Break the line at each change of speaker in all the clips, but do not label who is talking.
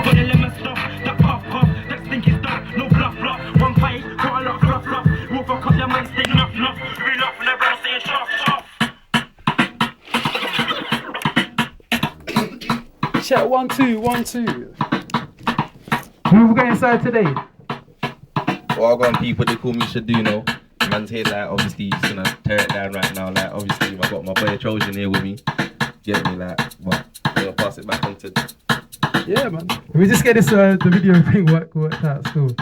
Got the lemon stuff, that puff puff, that stinky stuff, no bluff bluff. One pie, got a lot fluff fluff. Wolf a cup, your man stay nuff nuff. Real up, and everyone saying shuff shuff.
Chat 1 2 1 2. Who we got inside today?
Well, I got people, they call me Shaduno. Man's here, like, obviously, just gonna tear it down right now. Like, obviously, I got my boy Trojan here with me. Get me, like, what? I'm gonna pass it back on to.
Yeah, man. We just get this the video thing worked out. It's cool.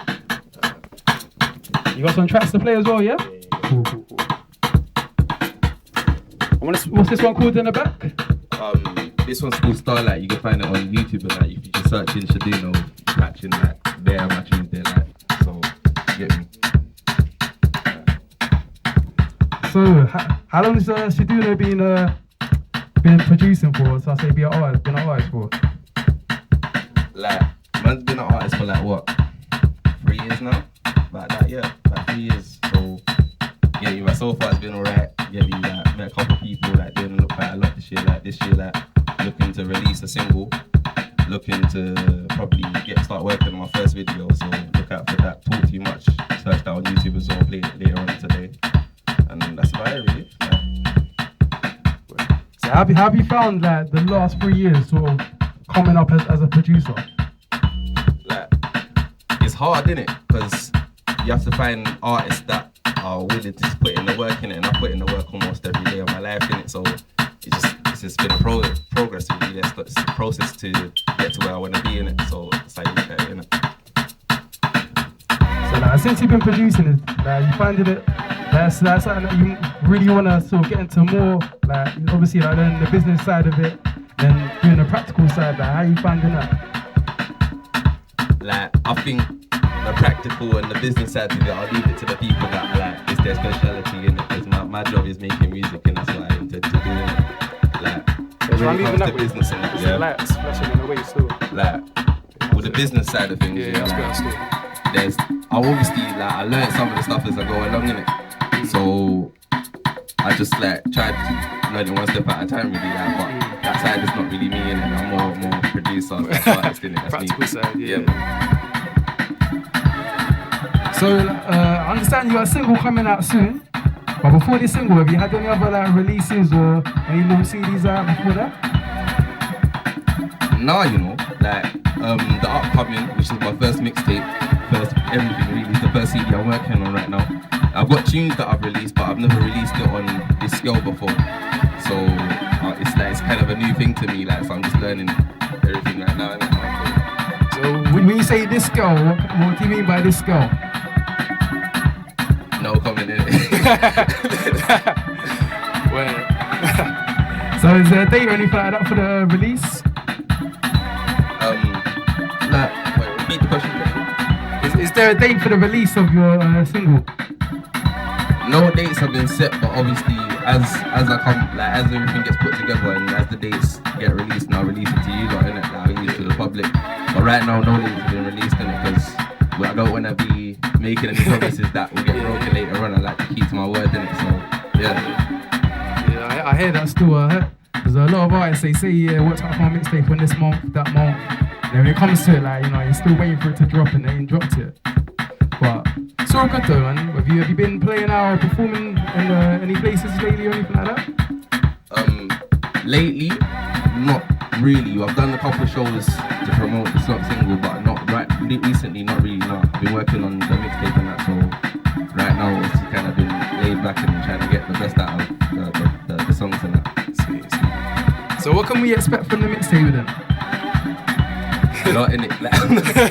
You got some tracks to play as well, yeah? Cool. What's this one called in the back?
This one's called Starlight. You can find it on YouTube and like, if you just search in Shaduno, matching like there, matching there, like, so get me.
So, how long has Shaduno been producing for? So I say been an artist for?
Like, man's been an artist for like what? 3 years now? About that, yeah, about 3 years. So, yeah, like, so far it's been alright. Yeah, we like, met a couple of people like doing quite a lot this year, like looking to release a single, looking to probably start working on my first video, so look out for that. Talk Too Much, search that on YouTube as well, play it later on today. And that's about it really. Yeah.
So have you found like the last 3 years sort of coming up as a producer?
Like, it's hard, isn't it? Because you have to find artists that are willing to just put in the work in it, and I put in the work almost every day of my life in it, so it's just been a progress really. It's a process to get to where I want to be in it, so that's how you look at it, innit?
So like, since you've been producing it, like, you finding it that's something that you really want to sort of get into more, like obviously like then the business side of it, then doing the practical side, like how you finding that?
Like, I think the practical and the business side of it, I'll leave it to the people that like it's their speciality in it, because my job is making music and that's what I intend to do in it. Like, when it comes to business and that, yeah.
Lights flashing in the way still.
Like, with the business side of things,
Yeah,
you know,
that's
like,
good still.
I obviously, like, I learned some of the stuff as I go along in it. So I just like tried to learn it one step at a time really, like, but that side is not really me in it. I'm more producer, artist in it. That's
Practical
me.
side, yeah.
So I understand you got a single coming out soon, but before this single, have you had any other like releases or any little CDs out before that?
Now, you know, like the upcoming, which is my first mixtape, first everything really, is the first CD I'm working on right now. I've got tunes that I've released, but I've never released it on this scale before. So it's kind of a new thing to me, like, so I'm just learning everything right now.
So when you say this girl, what do you mean by this girl?
No comment in it.
Well,
So is there a date or anything like that for the release?
Wait, repeat the question.
Is there a date for the release of your single?
No dates have been set, but obviously as I come, like, as everything gets put together and as the dates get released, and I'll release it to you lot, innit? I'll release it to the public. But right now, no dates have been released, innit? Because I don't want to be making any promises that will get broken later on. I like to keep to my word, innit? So yeah.
Yeah, I hear that still. There's a lot of artists, they say, yeah, what's up my mixtape on this month, that month. And then when it comes to it, like, you know, you're still waiting for it to drop and they ain't dropped it. But it's all good though, man. Have you been playing out or performing in any places lately or anything like that?
Lately, not really. I've done a couple of shows to promote the single, but not recently, not really, no. I've been working on the mixtape and that, so right now it's kind of been laid back and trying to get the best out of the songs and that.
sweet.
So what can we expect from the mixtape then?
Not in it. Like,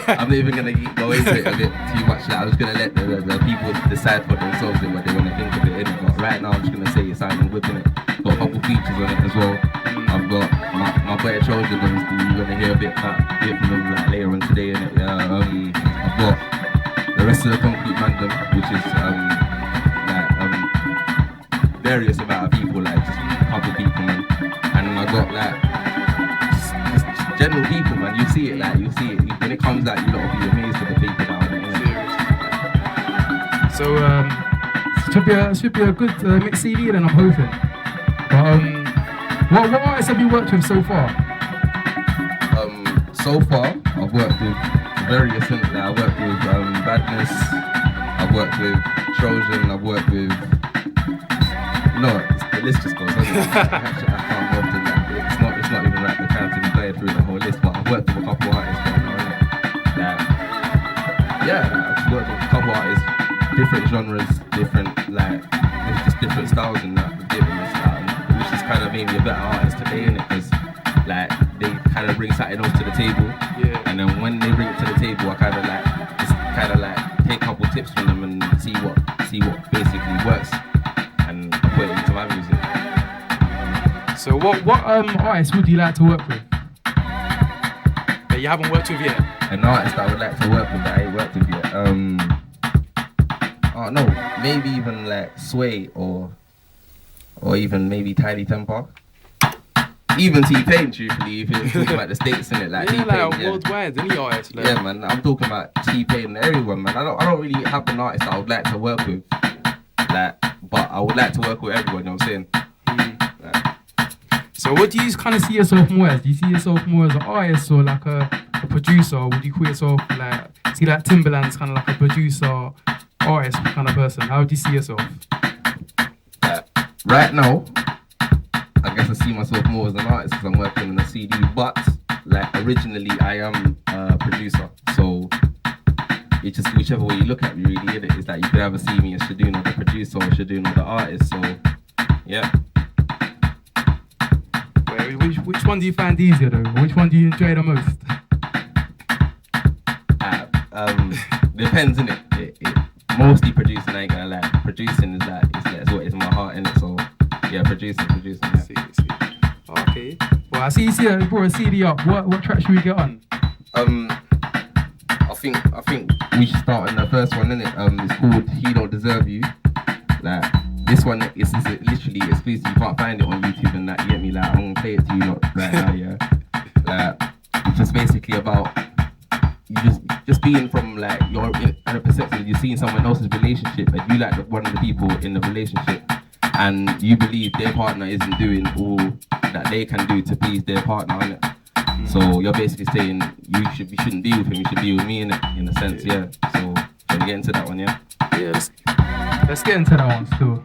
I'm not even gonna go into it a bit too much. Like, I'm just gonna let the people decide for themselves what they want to think of it. Innit? But right now, I'm just gonna say it's sounding good in it. Got a couple features on it as well. I've got my boy Trojan. Obviously, you're gonna hear a bit from him like later on today. Innit? I've got the rest of the Concrete Mandem, which is various amount of people, like just a couple people, man. And then I got like. General people, man, you see it, like, you see it. When it comes out, you lot will be amazed at the people that are in it.
So, should be a good mix CD then, I'm hoping. But, what artists have you worked with so far?
so far, I've worked with various things. Like, I've worked with Badness, I've worked with Trojan, I've worked with... No, the list just goes on. Actually, I can't go to that. It's not even right the time to be playing through the whole list, but I've worked with a couple artists right now, innit? Like, yeah, I've worked with a couple artists, different genres, different, like, there's just different styles and that, which is kind of made me a better artist today, innit? Because, like, they kind of bring something else to the table, and then when they bring it to the table, I kind of like take a couple tips from them and see what basically works, and put it into my music.
So what artists would you like to work with that you haven't worked with yet?
An artist that I would like to work with that I ain't worked with yet. Oh no, maybe even like Sway or even maybe Tiny Temper. Even T-Pain, truthfully, if you're talking about the States, innit? Like
Yeah,
T-Pain,
like worldwide, any artist. Like.
Yeah, man, I'm talking about T-Pain and everyone, man. I don't really have an artist that I would like to work with, like, but I would like to work with everyone, you know what I'm saying?
So what do you kind of see yourself more as? Do you see yourself more as an artist or like a producer? Or would you call yourself like, see like Timberland's kind of like a producer, artist kind of person? How do you see yourself?
Right now, I guess I see myself more as an artist because I'm working on a CD, but like originally I am a producer, so it's just whichever way you look at me really, innit? It's like you could either see me as Shaduno the producer or Shaduno the artist, so yeah.
Which one do you find easier though? Which one do you enjoy the most?
Depends, innit? Mostly producing, I ain't gonna lie. Producing is like, it's what is in my heart, innit? So yeah, producing, yeah.
See. Okay. Well, I see you brought a CD up. What track should we get on?
I think we should start on the first one, innit? It's called He Don't Deserve You. Like, this one is literally exclusive. You can't find it on YouTube and that, you get me? Like, I'm gonna play it to you lot right now, yeah? Like, it's just basically about you just being from, like, you're in a perspective, you're seeing someone else's relationship and you like one of the people in the relationship and you believe their partner isn't doing all that they can do to please their partner, innit? So you're basically saying you shouldn't be with him, you should be with me, innit? In a sense, yeah. So, shall we get into that one, yeah?
Yes. Let's get into that one still.